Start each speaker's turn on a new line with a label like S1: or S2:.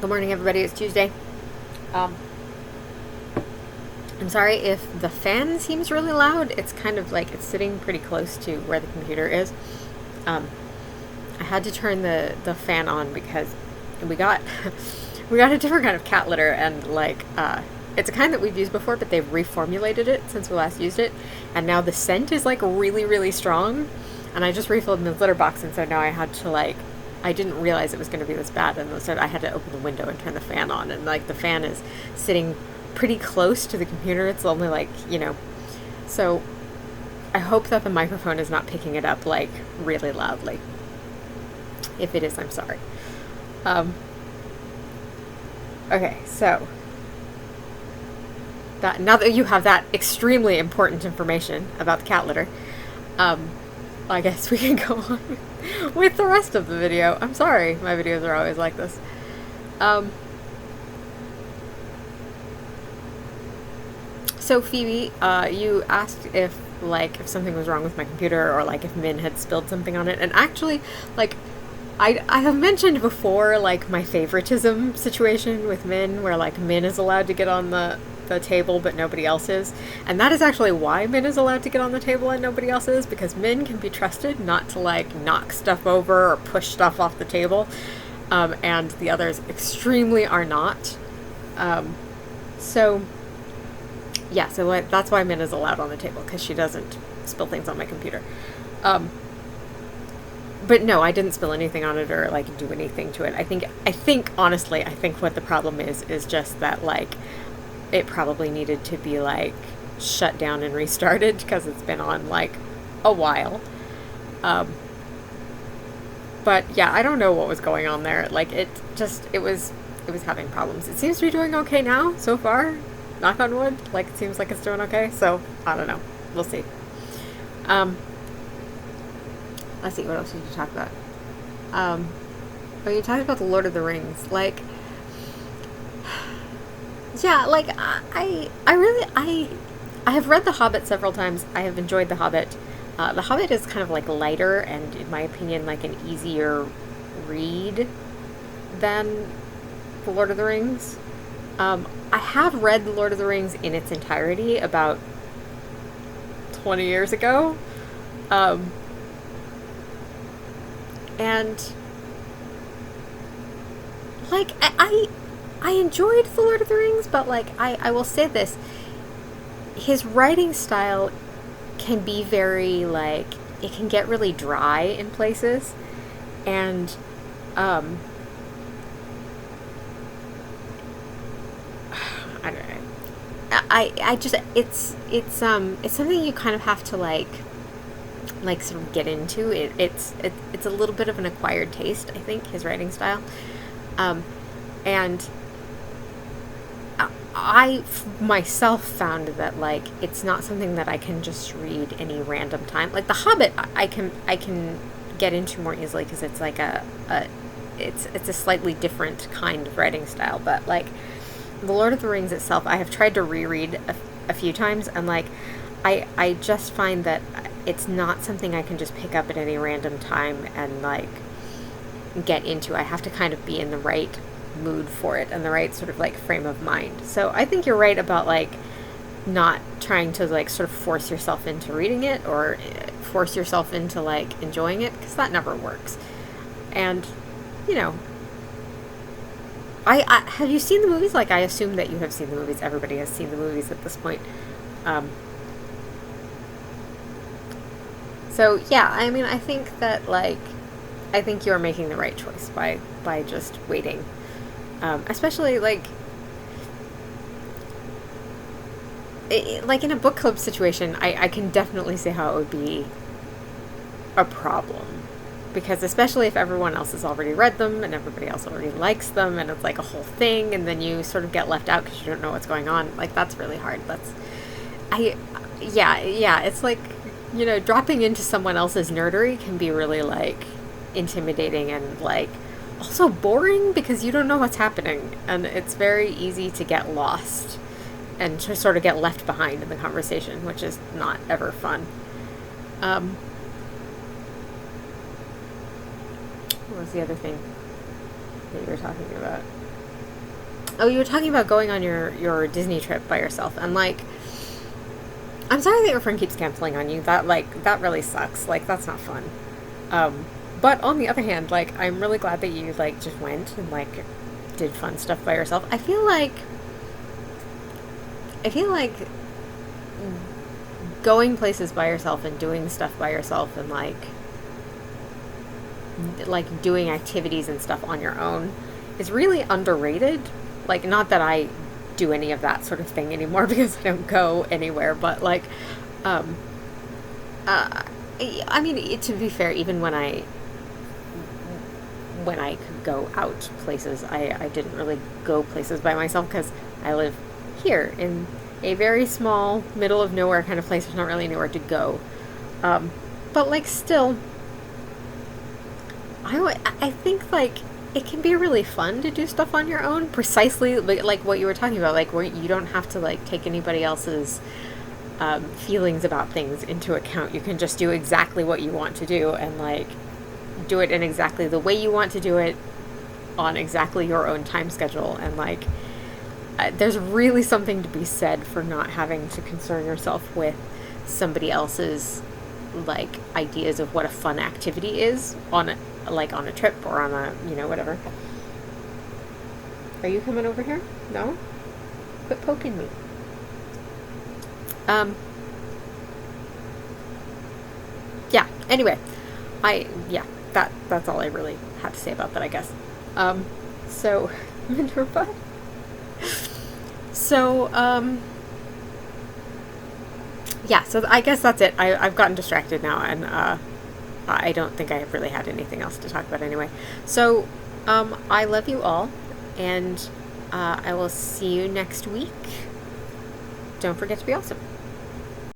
S1: Good morning, everybody. It's Tuesday. I'm sorry if the fan seems really loud. It's kind of like it's sitting pretty close to where the computer is. I had to turn the fan on because we got we got a different kind of cat litter, and it's a kind that we've used before, but they've reformulated it since we last used it, and now the scent is like really, really strong. And I just refilled the litter box, and so now I had to I didn't realize it was going to be this bad, and so I had to open the window and turn the fan on, and the fan is sitting pretty close to the computer. It's only so I hope that the microphone is not picking it up really loudly. If it is, I'm sorry. Okay, so now that you have that extremely important information about the cat litter, I guess we can go on with the rest of the video. I'm sorry, my videos are always like this. So Phoebe, you asked if something was wrong with my computer, or if Min had spilled something on it, and actually, I have mentioned before, my favoritism situation with Min, where Min is allowed to get on the table but nobody else is, and that is actually why Min is allowed to get on the table and nobody else is, because Min can be trusted not to knock stuff over or push stuff off the table, and the others extremely are not. So that's why Min is allowed on the table, because she doesn't spill things on my computer. But no, I didn't spill anything on it or do anything to it. I think honestly, what the problem is just that it probably needed to be shut down and restarted, because it's been on a while. But yeah, I don't know what was going on there. It was having problems. It seems to be doing okay now so far. Knock on wood. It seems like it's doing okay. So I don't know. We'll see. Let's see, what else did you talk about? You talked about the Lord of the Rings. Yeah, I have read The Hobbit several times. I have enjoyed The Hobbit. The Hobbit is kind of lighter and, in my opinion, an easier read than The Lord of the Rings. I have read The Lord of the Rings in its entirety about 20 years ago. And I enjoyed The Lord of the Rings, but I will say this, his writing style can be very it can get really dry in places, and I don't know. I just it's something you kind of have to sort of get into. It's a little bit of an acquired taste, I think, his writing style. And I myself found that it's not something that I can just read any random time. The Hobbit I can get into more easily, because it's it's a slightly different kind of writing style. But The Lord of the Rings itself, I have tried to reread a few times, and I just find that it's not something I can just pick up at any random time and get into. I have to kind of be in the right mood for it and the right sort of frame of mind. So I think you're right about not trying to sort of force yourself into reading it, or force yourself into enjoying it, because that never works. And I have you seen the movies? I assume that you have seen the movies. Everybody has seen the movies at this point. So yeah, I mean, I think that I think you're making the right choice by just waiting. Especially in a book club situation, I can definitely see how it would be a problem, because especially if everyone else has already read them and everybody else already likes them, and it's a whole thing, and then you sort of get left out because you don't know what's going on. That's really hard. It's dropping into someone else's nerdery can be really intimidating and also boring, because you don't know what's happening, and it's very easy to get lost and to sort of get left behind in the conversation, which is not ever fun. What was the other thing that you were talking about? Oh, you were talking about going on your Disney trip by yourself, and like, I'm sorry that your friend keeps canceling on you. That really sucks. Like, that's not fun. But on the other hand, like, I'm really glad that you like just went and like did fun stuff by yourself. I feel like going places by yourself and doing stuff by yourself and like doing activities and stuff on your own is really underrated. Like, not that I do any of that sort of thing anymore because I don't go anywhere, but like, I mean, to be fair, even when I could go out places, I didn't really go places by myself because I live here in a very small, middle of nowhere kind of place. There's not really anywhere to go. But like, still, I think like it can be really fun to do stuff on your own, precisely like what you were talking about, like where you don't have to like take anybody else's feelings about things into account. You can just do exactly what you want to do and like do it in exactly the way you want to do it on exactly your own time schedule. And like, there's really something to be said for not having to concern yourself with somebody else's like ideas of what a fun activity is on a trip or on a, whatever. Are you coming over here? No? Quit poking me. Yeah, anyway, that's all I really had to say about that, I guess. So, Minerva. So, yeah, so I guess that's it. I've gotten distracted now, and I don't think I really had anything else to talk about anyway. So, I love you all, and I will see you next week. Don't forget to be awesome.